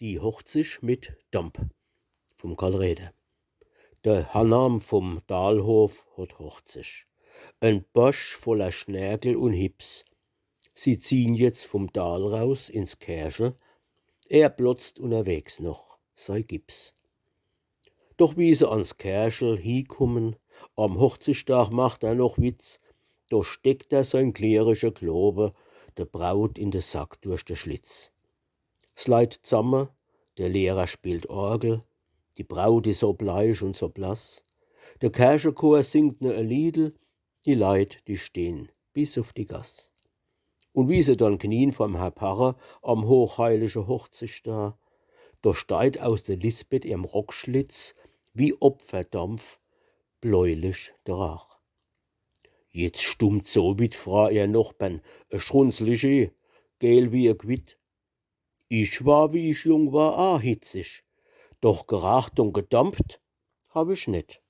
Die Hochzig mit Damp vom Karl Rede. Der Hannam vom Dahlhof hat Hochzig. Ein Bosch voller Schnärkel und Hips. Sie ziehen jetzt vom Dahl raus ins Kärschel. Er plotzt unterwegs noch, sei Gips. Doch wie sie ans Kärschel hinkommen, am Hochzigstag macht er noch Witz. Da steckt er sein klerische Globe, der Braut in den Sack durch den Schlitz. Es leiht zusammen, der Lehrer spielt Orgel, die Braut ist so bleich und so blass. Der Kärchelchor singt ne ein Liedl, die Leut, die stehn bis auf die Gass. Und wie sie dann knien vom Herr Pfarrer am hochheiligen Hochzigstag, da steigt aus der Lisbeth ihrem Rockschlitz wie Opferdampf bläulich Drach. Jetzt stummt so wit Frau ihr Nachbarn, schrunzlige, gel wie a Quitt. Ich war, wie ich jung war, hitzig, doch geracht und gedampft hab ich net.